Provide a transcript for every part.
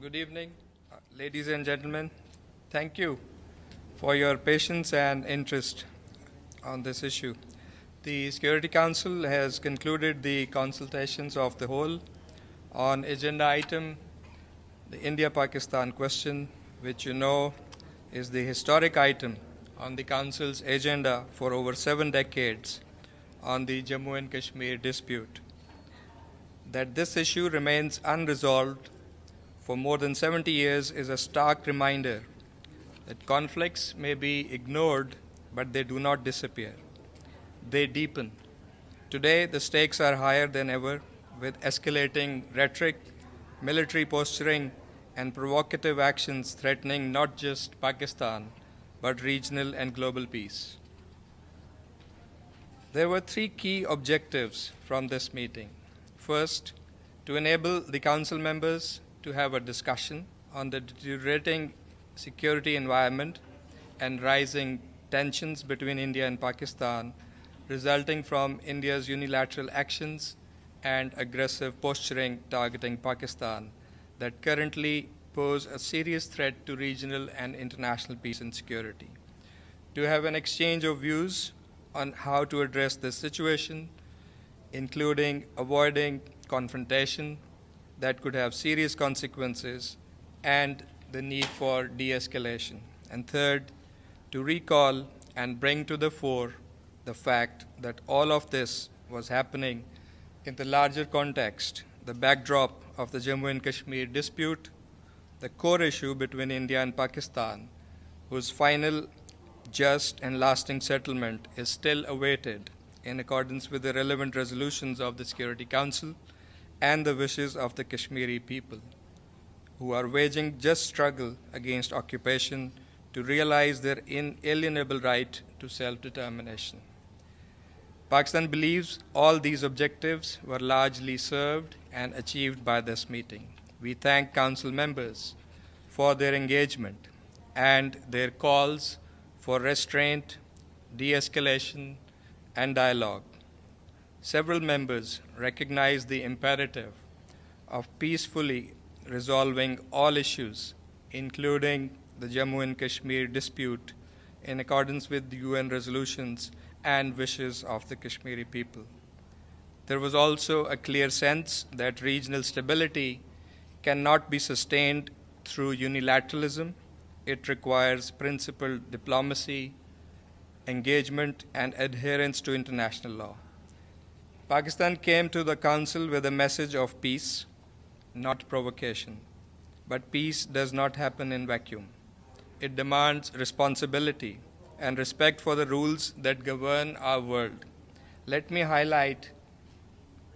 Good evening, ladies and gentlemen. Thank you for your patience and interest on this issue. The Security Council has concluded the consultations of the whole on agenda item, the India-Pakistan question, which you know is the historic item on the Council's agenda for over 7 decades on the Jammu and Kashmir dispute. That this issue remains unresolved for more than 70 years is a stark reminder that conflicts may be ignored, but they do not disappear. They deepen. Today, the stakes are higher than ever, with escalating rhetoric, military posturing, and provocative actions threatening not just Pakistan, but regional and global peace. There were 3 key objectives from this meeting. First, to enable the Council members to have a discussion on the deteriorating security environment and rising tensions between India and Pakistan resulting from India's unilateral actions and aggressive posturing targeting Pakistan that currently pose a serious threat to regional and international peace and security. To have an exchange of views on how to address this situation, including avoiding confrontation that could have serious consequences and the need for de-escalation. And third, to recall and bring to the fore the fact that all of this was happening in the larger context, the backdrop of the Jammu and Kashmir dispute, the core issue between India and Pakistan, whose final just and lasting settlement is still awaited in accordance with the relevant resolutions of the Security Council and the wishes of the Kashmiri people, who are waging just struggle against occupation to realize their inalienable right to self-determination. Pakistan believes all these objectives were largely served and achieved by this meeting. We thank Council members for their engagement and their calls for restraint, de-escalation, and dialogue. Several members recognize the imperative of peacefully resolving all issues, including the Jammu and Kashmir dispute, in accordance with the UN resolutions and wishes of the Kashmiri people. There was also a clear sense that regional stability cannot be sustained through unilateralism. It requires principled diplomacy, engagement, and adherence to international law. Pakistan came to the Council with a message of peace, not provocation. But peace does not happen in vacuum. It demands responsibility and respect for the rules that govern our world. Let me highlight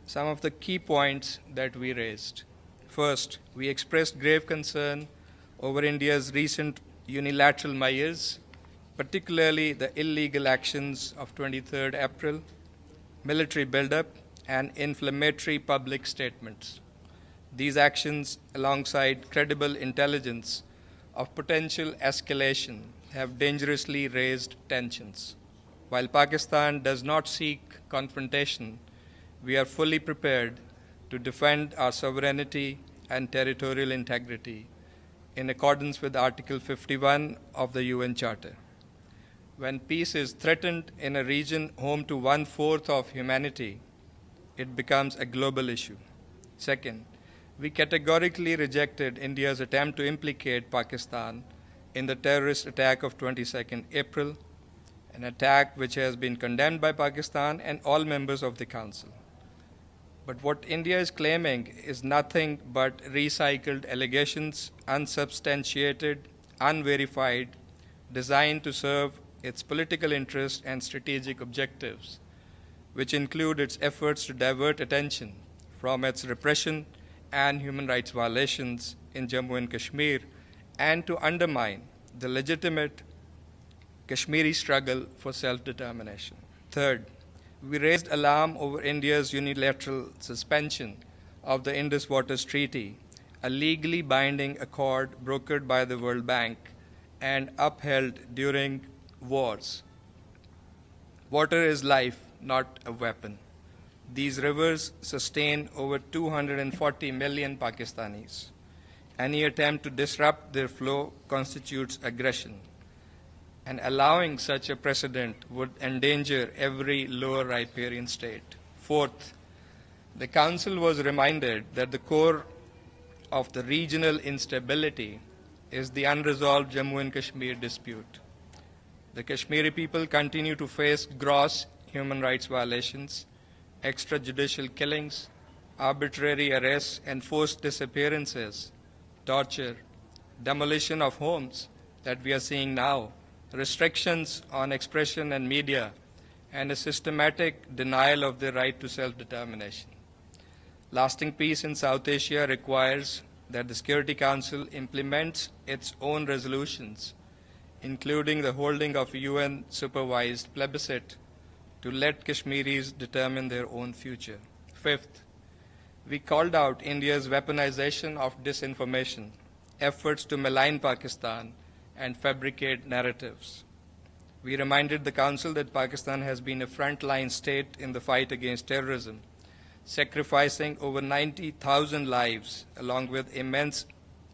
some of the key points that we raised. First, we expressed grave concern over India's recent unilateral measures, particularly the illegal actions of 23rd April, military buildup, and inflammatory public statements. These actions, alongside credible intelligence of potential escalation, have dangerously raised tensions. While Pakistan does not seek confrontation, we are fully prepared to defend our sovereignty and territorial integrity in accordance with Article 51 of the UN Charter. When peace is threatened in a region home to 1/4 of humanity, it becomes a global issue. Second, we categorically rejected India's attempt to implicate Pakistan in the terrorist attack of 22nd April, an attack which has been condemned by Pakistan and all members of the Council. But what India is claiming is nothing but recycled allegations, unsubstantiated, unverified, designed to serve its political interests and strategic objectives, which include its efforts to divert attention from its repression and human rights violations in Jammu and Kashmir and to undermine the legitimate Kashmiri struggle for self-determination. Third, we raised alarm over India's unilateral suspension of the Indus Waters Treaty, a legally binding accord brokered by the World Bank and upheld during wars. Water is life, not a weapon. These rivers sustain over 240 million Pakistanis. Any attempt to disrupt their flow constitutes aggression, and allowing such a precedent would endanger every lower riparian state. Fourth, the Council was reminded that the core of the regional instability is the unresolved Jammu and Kashmir dispute. The Kashmiri people continue to face gross human rights violations, extrajudicial killings, arbitrary arrests and forced disappearances, torture, demolition of homes that we are seeing now, restrictions on expression and media, and a systematic denial of their right to self-determination. Lasting peace in South Asia requires that the Security Council implements its own resolutions, including the holding of a UN-supervised plebiscite to let Kashmiris determine their own future. Fifth, we called out India's weaponization of disinformation, efforts to malign Pakistan, and fabricate narratives. We reminded the Council that Pakistan has been a frontline state in the fight against terrorism, sacrificing over 90,000 lives along with immense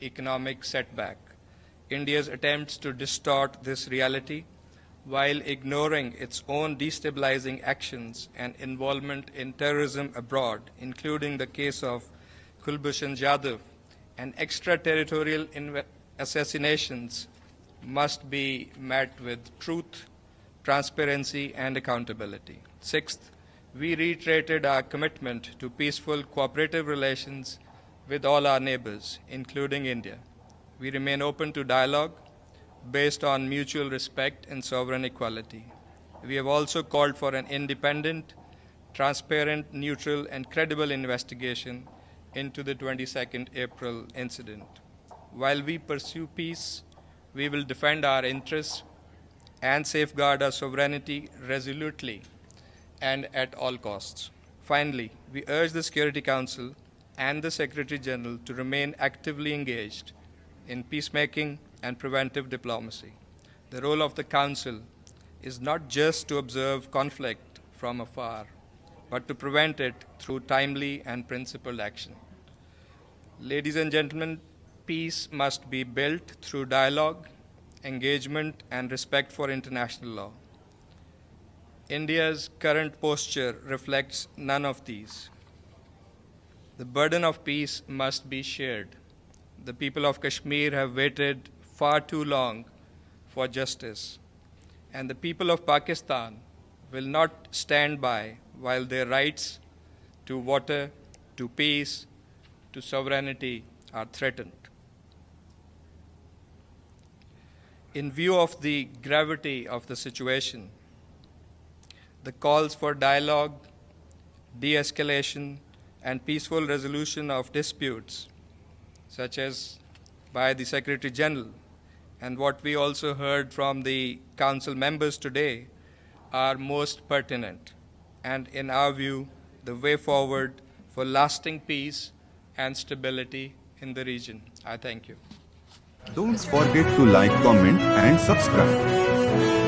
economic setback. India's attempts to distort this reality while ignoring its own destabilizing actions and involvement in terrorism abroad, including the case of Kulbhushan Jadhav and extraterritorial assassinations, must be met with truth, transparency, and accountability. Sixth, we reiterated our commitment to peaceful cooperative relations with all our neighbors, including India. We remain open to dialogue based on mutual respect and sovereign equality. We have also called for an independent, transparent, neutral, and credible investigation into the 22nd April incident. While we pursue peace, we will defend our interests and safeguard our sovereignty resolutely and at all costs. Finally, we urge the Security Council and the Secretary General to remain actively engaged in peacemaking and preventive diplomacy. The role of the Council is not just to observe conflict from afar, but to prevent it through timely and principled action. Ladies and gentlemen, peace must be built through dialogue, engagement, and respect for international law. India's current posture reflects none of these. The burden of peace must be shared. The people of Kashmir have waited far too long for justice, and the people of Pakistan will not stand by while their rights to water, to peace, to sovereignty are threatened. In view of the gravity of the situation, the calls for dialogue, de-escalation, and peaceful resolution of disputes, such as by the Secretary General, and what we also heard from the Council members today, are most pertinent and, in our view, the way forward for lasting peace and stability in the region. I thank you. Don't forget to like, comment, and subscribe.